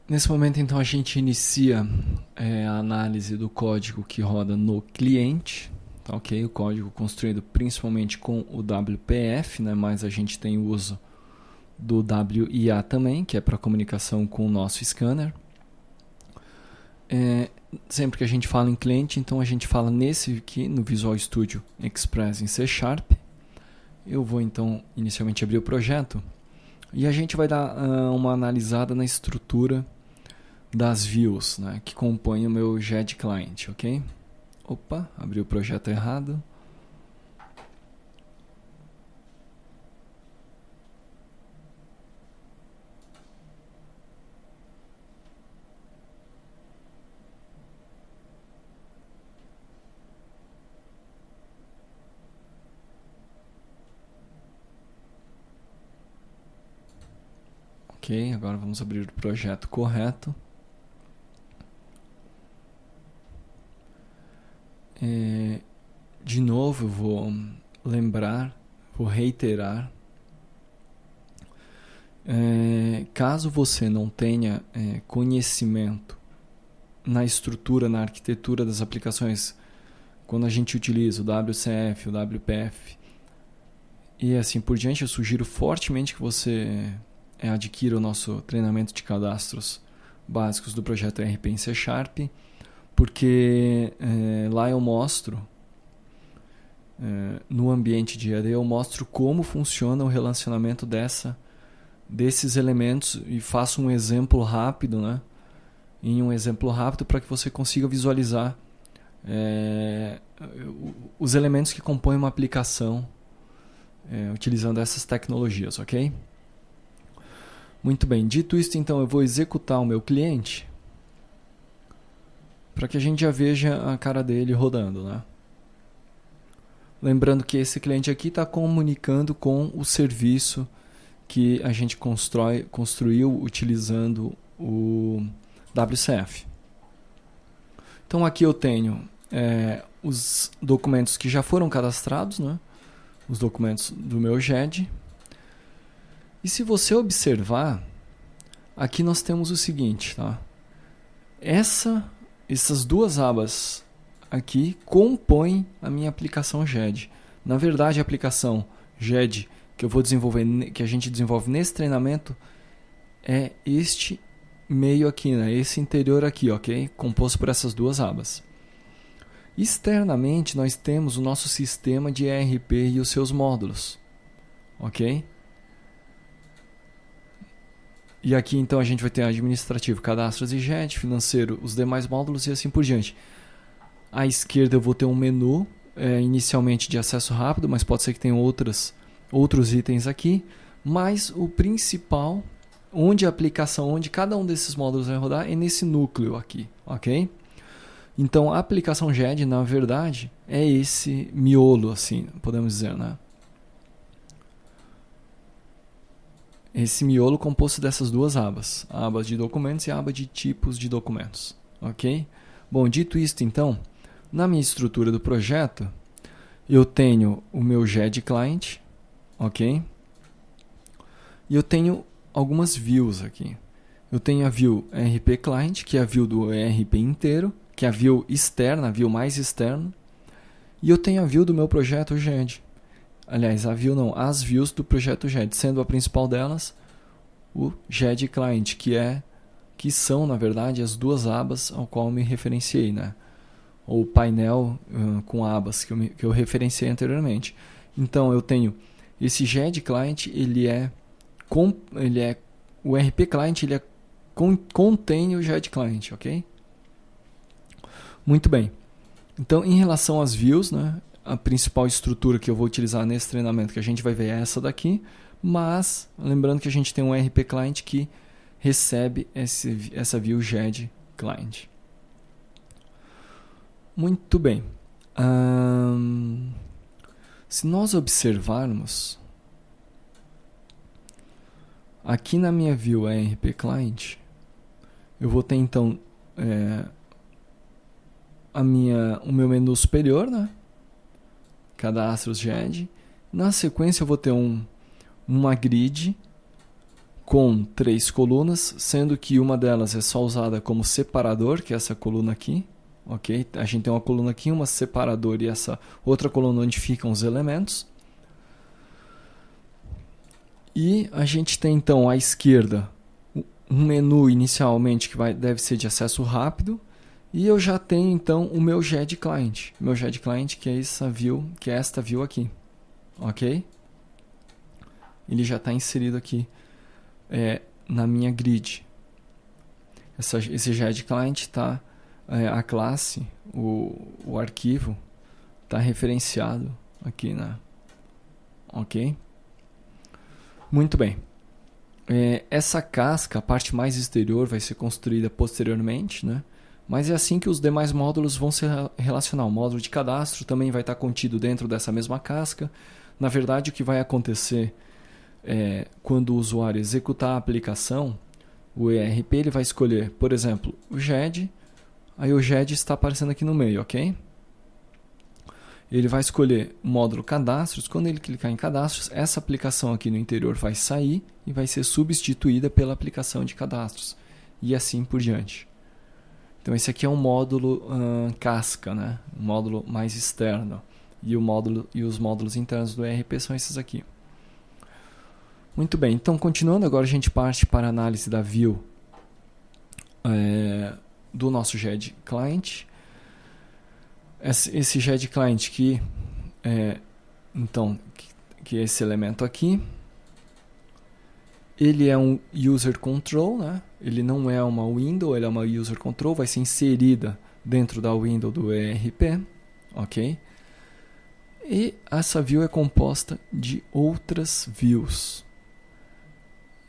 Nesse momento, então, a gente inicia a análise do código que roda no cliente, tá, ok? O código construído principalmente com o WPF, né? Mas a gente tem o uso do WIA também, que é para comunicação com o nosso scanner. Sempre que a gente fala em cliente, então a gente fala nesse aqui, no Visual Studio Express em C#. Eu vou então inicialmente abrir o projeto e a gente vai dar uma analisada na estrutura das views, né, que compõem o meu GED Client, ok? Opa, abri o projeto errado. Ok, agora vamos abrir o projeto correto. De novo, eu vou lembrar, vou reiterar. Caso você não tenha conhecimento na estrutura, na arquitetura das aplicações, quando a gente utiliza o WCF, o WPF e assim por diante, eu sugiro fortemente que você adquira o nosso treinamento de cadastros básicos do projeto ERP em C#, porque lá eu mostro, no ambiente de EAD, eu mostro como funciona o relacionamento desses elementos e faço um exemplo rápido, né? Em um exemplo rápido para que você consiga visualizar os elementos que compõem uma aplicação utilizando essas tecnologias, ok? Muito bem, dito isso, então eu vou executar o meu cliente para que a gente já veja a cara dele rodando, né? Lembrando que esse cliente aqui está comunicando com o serviço que a gente construiu utilizando o WCF. Então aqui eu tenho os documentos que já foram cadastrados, né? Os documentos do meu GED. E se você observar, aqui nós temos o seguinte, tá? Essas duas abas aqui compõem a minha aplicação GED. Na verdade, a aplicação GED que eu vou desenvolver, que a gente desenvolve nesse treinamento, é este meio aqui, né? Esse interior aqui, ok? Composto por essas duas abas. Externamente, nós temos o nosso sistema de ERP e os seus módulos, ok? E aqui então a gente vai ter administrativo, cadastros e GED, financeiro, os demais módulos e assim por diante. À esquerda eu vou ter um menu, inicialmente de acesso rápido, mas pode ser que tenha outros itens aqui. Mas o principal, onde a aplicação, onde cada um desses módulos vai rodar, é nesse núcleo aqui, ok? Então a aplicação GED, na verdade, é esse miolo, assim, podemos dizer, né? Esse miolo composto dessas duas abas, a aba de documentos e a aba de tipos de documentos, ok? Bom, dito isto então, na minha estrutura do projeto, eu tenho o meu GED Client, ok? E eu tenho algumas views aqui. Eu tenho a view ERP Client, que é a view do ERP inteiro, que é a view externa, a view mais externa. E eu tenho a view do meu projeto GED. Aliás, as views do projeto GED, sendo a principal delas o GED Client, que são, na verdade, as duas abas ao qual eu me referenciei, né? Ou painel com abas que eu referenciei anteriormente. Então, eu tenho esse GED Client, o ERP Client, contém o GED Client, ok? Muito bem. Então, em relação às views, né? A principal estrutura que eu vou utilizar nesse treinamento que a gente vai ver é essa daqui, mas lembrando que a gente tem um ERP Client que recebe essa view GED Client. Muito bem. Se nós observarmos, aqui na minha view ERP Client, eu vou ter então o meu menu superior, né? Cadastros GED. Na sequência eu vou ter uma grid com 3 colunas, sendo que uma delas é só usada como separador, que é essa coluna aqui. Ok? A gente tem uma coluna aqui, uma separador e essa outra coluna onde ficam os elementos. E a gente tem então à esquerda um menu inicialmente que deve ser de acesso rápido. E eu já tenho então o meu GED Client. Meu GED Client que é essa view, que é esta view aqui. Ok? Ele já está inserido aqui na minha grid. Esse GED Client está... a classe, o arquivo, está referenciado aqui, né? Ok? Muito bem. Essa casca, a parte mais exterior, vai ser construída posteriormente, né? Mas é assim que os demais módulos vão se relacionar. O módulo de cadastro também vai estar contido dentro dessa mesma casca. Na verdade, o que vai acontecer quando o usuário executar a aplicação, o ERP ele vai escolher, por exemplo, o GED. Aí o GED está aparecendo aqui no meio, ok? Ele vai escolher o módulo cadastros. Quando ele clicar em cadastros, essa aplicação aqui no interior vai sair e vai ser substituída pela aplicação de cadastros. E assim por diante. Então esse aqui é um módulo casca, né? Um módulo mais externo. E os módulos internos do ERP são esses aqui. Muito bem, então continuando, agora a gente parte para a análise da view do nosso GED Client. Esse GED Client que é esse elemento aqui, ele é um User Control, né? Ele não é uma window, ele é uma User Control, vai ser inserida dentro da window do ERP, ok? E essa view é composta de outras views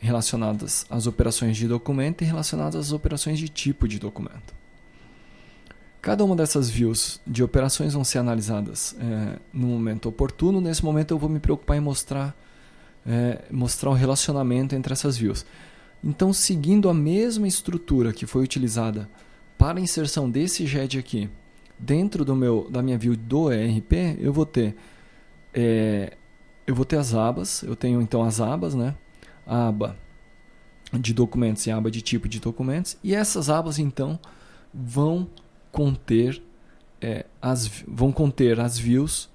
relacionadas às operações de documento e relacionadas às operações de tipo de documento. Cada uma dessas views de operações vão ser analisadas no momento oportuno. Nesse momento eu vou me preocupar em mostrar o relacionamento entre essas views. Então, seguindo a mesma estrutura que foi utilizada para a inserção desse GED aqui dentro da minha view do ERP, eu vou ter as abas. Eu tenho então as abas, né? A aba de documentos e a aba de tipo de documentos. E essas abas então vão conter as views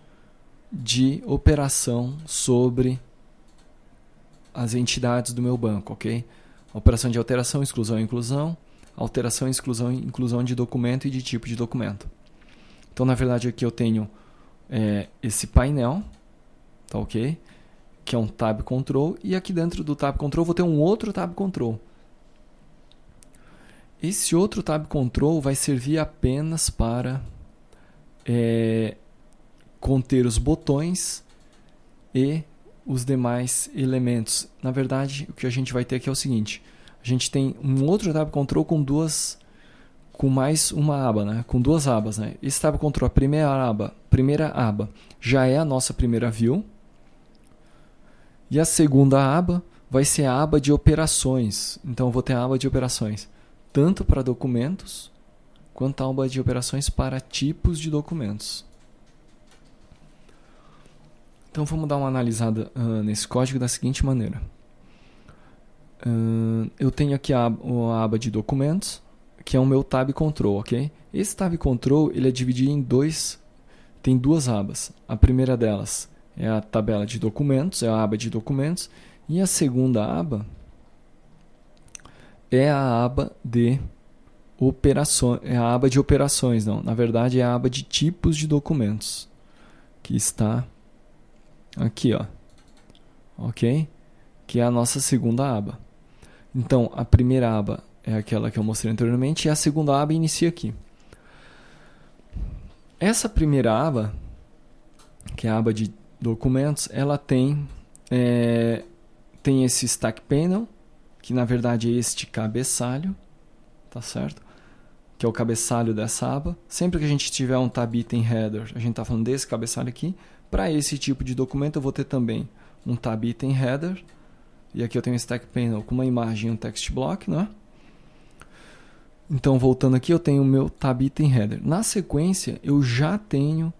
de operação sobre as entidades do meu banco, ok? Operação de alteração, exclusão e inclusão, alteração, exclusão e inclusão de documento e de tipo de documento. Então, na verdade, aqui eu tenho esse painel, tá ok? Que é um Tab Control, e aqui dentro do Tab Control eu vou ter um outro Tab Control. Esse outro Tab Control vai servir apenas para conter os botões e os demais elementos. Na verdade, o que a gente vai ter aqui é o seguinte: a gente tem um outro Tab Control com mais uma aba, né? Com duas abas, né? Esse Tab Control, a primeira aba já é a nossa primeira view. E a segunda aba vai ser a aba de operações. Então eu vou ter a aba de operações tanto para documentos quanto a aba de operações para tipos de documentos. Então vamos dar uma analisada nesse código da seguinte maneira. Eu tenho aqui a aba de documentos, que é o meu Tab Control, ok? Esse Tab Control ele é dividido em tem duas abas. A primeira delas é a tabela de documentos, é a aba de documentos, e a segunda aba é a aba de operações, não, na verdade é a aba de tipos de documentos, que está aqui, ó. OK? Que é a nossa segunda aba. Então, a primeira aba é aquela que eu mostrei anteriormente e a segunda aba inicia aqui. Essa primeira aba, que é a aba de documentos, ela tem esse Stack Panel, que na verdade é este cabeçalho, tá certo? Que é o cabeçalho dessa aba. Sempre que a gente tiver um tab item header, a gente está falando desse cabeçalho aqui. Para esse tipo de documento eu vou ter também um tab item header. E aqui eu tenho um Stack Panel com uma imagem e um text block, né? Então, voltando aqui, eu tenho o meu tab item header. Na sequência, eu já tenho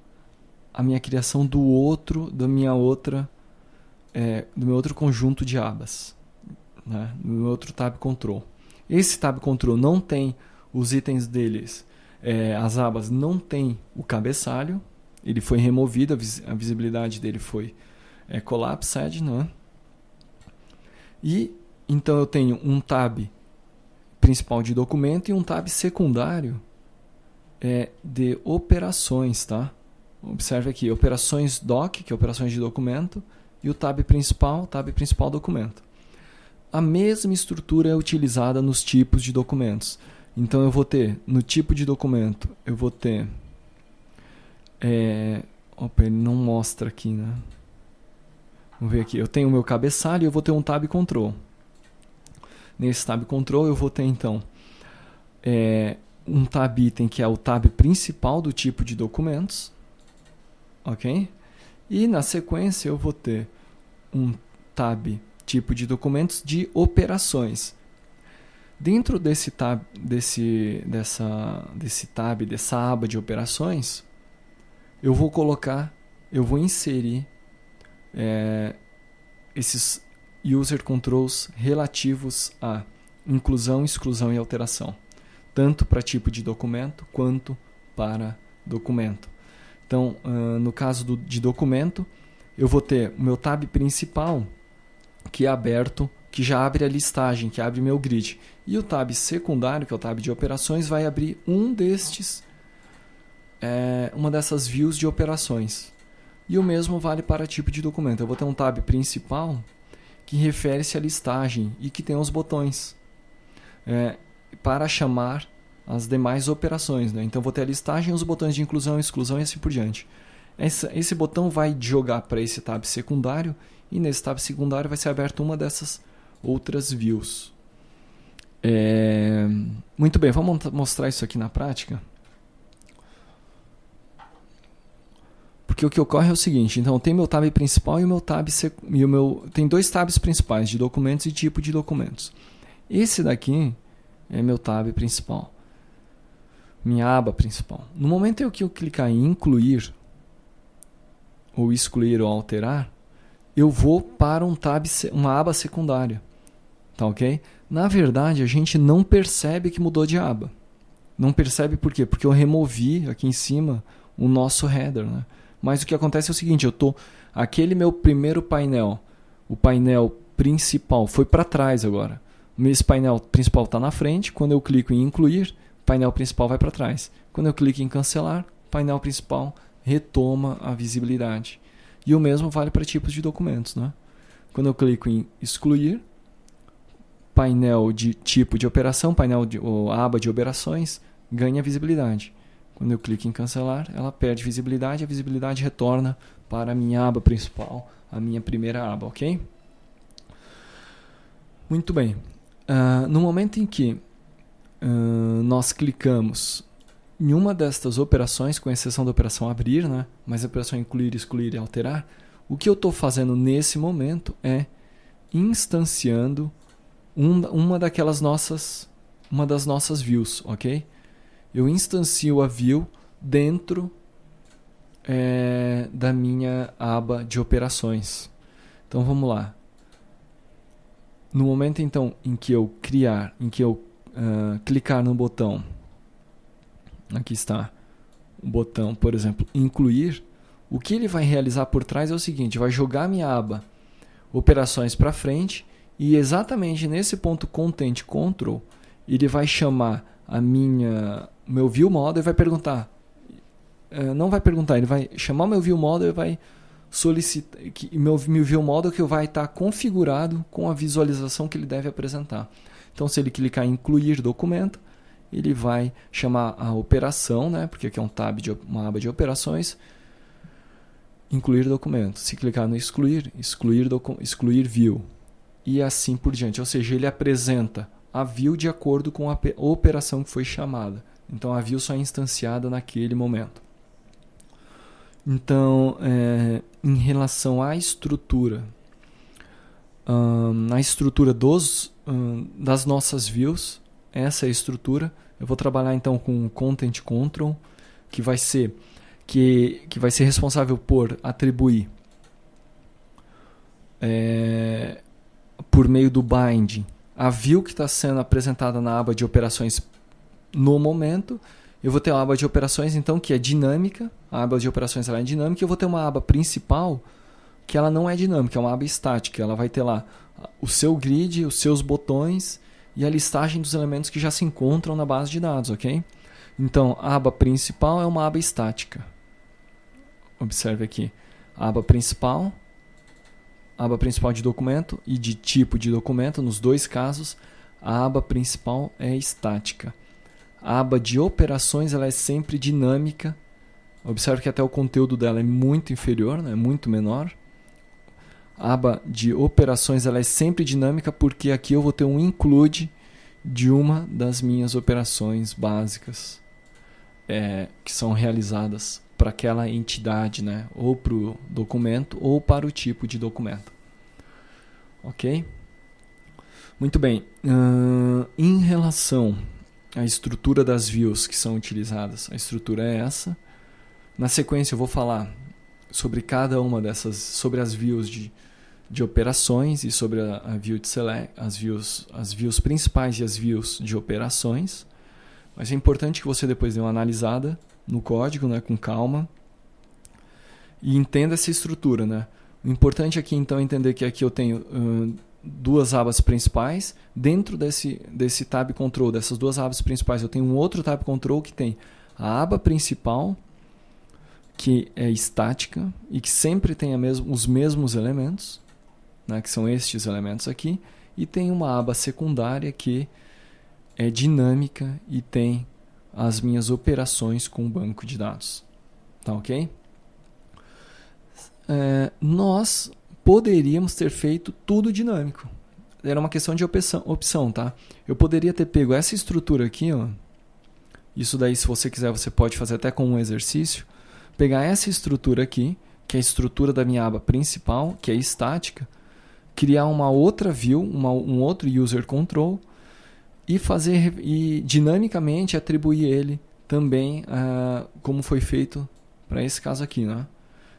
a minha criação do meu outro conjunto de abas. né? No outro tab control. Esse tab control não tem os itens deles, as abas não tem o cabeçalho, ele foi removido, a visibilidade dele foi collapsed, né? E então eu tenho um tab principal de documento e um tab secundário de operações, tá? Observe aqui, operações doc, que é operações de documento, e o tab principal documento. A mesma estrutura é utilizada nos tipos de documentos. Então eu vou ter, no tipo de documento, eu vou ter... opa, ele não mostra aqui, né? Vamos ver aqui. Eu tenho o meu cabeçalho e eu vou ter um tab control. Nesse tab control eu vou ter, então, um tab item que é o tab principal do tipo de documentos. Ok? E na sequência eu vou ter um tab tipo de documentos de operações. Dentro desse tab, dessa aba de operações, eu vou inserir esses user controls relativos a inclusão, exclusão e alteração, tanto para tipo de documento quanto para documento. Então, no caso de documento, eu vou ter o meu tab principal, que é aberto, que já abre a listagem, que abre meu grid. E o tab secundário, que é o tab de operações, vai abrir uma dessas views de operações. E o mesmo vale para tipo de documento. Eu vou ter um tab principal que refere-se à listagem e que tem os botões para chamar as demais operações, né? Então, vou ter a listagem, os botões de inclusão, exclusão e assim por diante. Esse botão vai jogar para esse tab secundário e nesse tab secundário vai ser aberta uma dessas outras views. Muito bem, vamos mostrar isso aqui na prática. Porque o que ocorre é o seguinte, então tem meu tab principal e o meu tab tem dois tabs principais de documentos e tipo de documentos. Esse daqui é meu tab principal, minha aba principal. No momento em que eu clicar em incluir, ou excluir ou alterar, eu vou para uma aba secundária. Tá ok? Na verdade, a gente não percebe que mudou de aba. Não percebe por quê? Porque eu removi aqui em cima o nosso header, né? Mas o que acontece é o seguinte, aquele meu primeiro painel, o painel principal, foi para trás agora. Esse painel principal está na frente, quando eu clico em incluir, o painel principal vai para trás. Quando eu clico em cancelar, o painel principal retoma a visibilidade. E o mesmo vale para tipos de documentos, né? Quando eu clico em excluir, painel de tipo de operação, ou aba de operações, ganha visibilidade. Quando eu clico em cancelar, ela perde visibilidade, a visibilidade retorna para a minha aba principal, a minha primeira aba, ok? Muito bem. No momento em que nós clicamos em uma destas operações, com exceção da operação abrir, né? Mas a operação incluir, excluir e alterar, o que eu estou fazendo nesse momento é instanciando uma das nossas views, ok? Eu instancio a view dentro da minha aba de operações. Então vamos lá. No momento então em que eu clicar no botão, aqui está o botão, por exemplo, incluir, o que ele vai realizar por trás é o seguinte, vai jogar minha aba operações para frente e exatamente nesse ponto content control, ele vai chamar meu view model e vai perguntar, não vai perguntar, ele vai chamar o meu view model e vai solicitar que meu view model que vai estar configurado com a visualização que ele deve apresentar. Então, se ele clicar em incluir documento, ele vai chamar a operação, né? Porque aqui é uma aba de operações, incluir documento. Se clicar no excluir view e assim por diante. Ou seja, ele apresenta a view de acordo com a operação que foi chamada. Então, a view só é instanciada naquele momento. Então, em relação à estrutura, das nossas views, essa é a estrutura. Eu vou trabalhar então com o Content Control, que vai ser responsável por atribuir por meio do binding, a view que está sendo apresentada na aba de operações no momento. Eu vou ter uma aba de operações, então, que é dinâmica. A aba de operações ela é dinâmica. Eu vou ter uma aba principal que ela não é dinâmica, é uma aba estática. Ela vai ter lá o seu grid, os seus botões e a listagem dos elementos que já se encontram na base de dados, ok? Então, a aba principal é uma aba estática. Observe aqui. A aba principal de documento e de tipo de documento, nos dois casos, a aba principal é estática. A aba de operações ela é sempre dinâmica. Observe que até o conteúdo dela é muito inferior, né? Muito menor. A aba de operações ela é sempre dinâmica porque aqui eu vou ter um include de uma das minhas operações básicas que são realizadas para aquela entidade, né? Ou para o documento ou para o tipo de documento. Ok? Muito bem. Em relação à estrutura das views que são utilizadas, a estrutura é essa. Na sequência eu vou falar sobre cada uma dessas, sobre as views de operações e sobre a view de select, as views principais e as views de operações. Mas é importante que você depois dê uma analisada no código, né, com calma, e entenda essa estrutura, né? O importante aqui então é entender que aqui eu tenho duas abas principais. Dentro desse tab control, dessas duas abas principais, eu tenho um outro tab control que tem a aba principal, que é estática e que sempre tem os mesmos elementos, né, que são estes elementos aqui, e tem uma aba secundária que é dinâmica e tem as minhas operações com o banco de dados. Tá ok? Nós poderíamos ter feito tudo dinâmico. Era uma questão de opção, tá? Eu poderia ter pego essa estrutura aqui, ó. Isso daí, se você quiser, você pode fazer até com um exercício. Pegar essa estrutura aqui, que é a estrutura da minha aba principal, que é estática, criar uma outra view, um outro user control e dinamicamente atribuir ele também como foi feito para esse caso aqui, né?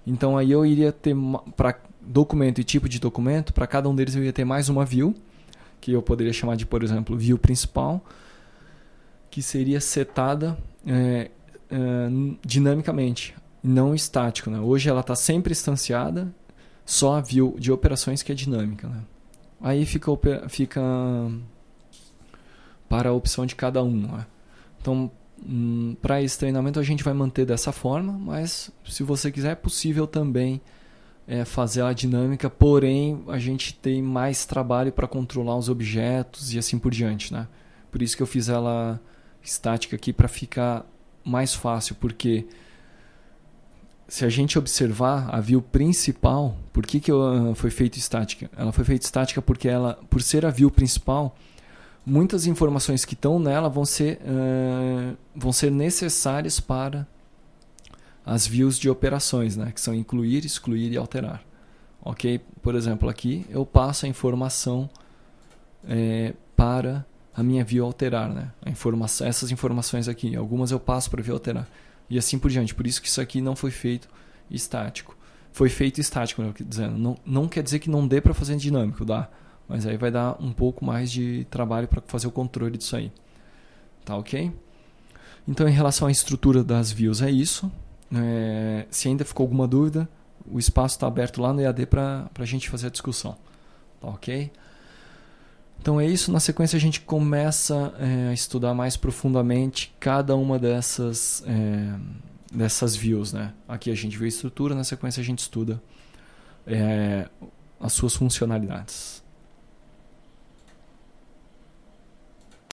Então aí eu iria ter para documento e tipo de documento, para cada um deles eu ia ter mais uma view, que eu poderia chamar de, por exemplo, view principal, que seria setada dinamicamente, não estático, né? Hoje ela está sempre instanciada, só a view de operações que é dinâmica, né? Aí fica para a opção de cada um, né? Então, para esse treinamento a gente vai manter dessa forma, mas se você quiser é possível também fazer a dinâmica, porém a gente tem mais trabalho para controlar os objetos e assim por diante, né? Por isso que eu fiz ela estática aqui para ficar mais fácil, porque se a gente observar a view principal, por que foi feita estática? Ela foi feita estática porque por ser a view principal, muitas informações que estão nela vão ser necessárias para as views de operações, né? Que são incluir, excluir e alterar. Ok? Por exemplo, aqui eu passo a informação para a minha view alterar, né? Essas informações aqui, algumas eu passo para a view alterar. E assim por diante. Por isso que isso aqui não foi feito estático. Foi feito estático, né? Dizendo. Não quer dizer que não dê para fazer dinâmico, dá. Mas aí vai dar um pouco mais de trabalho para fazer o controle disso aí. Tá ok? Então, em relação à estrutura das views, é isso. Se ainda ficou alguma dúvida, o espaço está aberto lá no EAD para a gente fazer a discussão. Tá ok? Então é isso. Na sequência a gente começa a estudar mais profundamente cada uma dessas views, né? Aqui a gente vê a estrutura, na sequência a gente estuda as suas funcionalidades.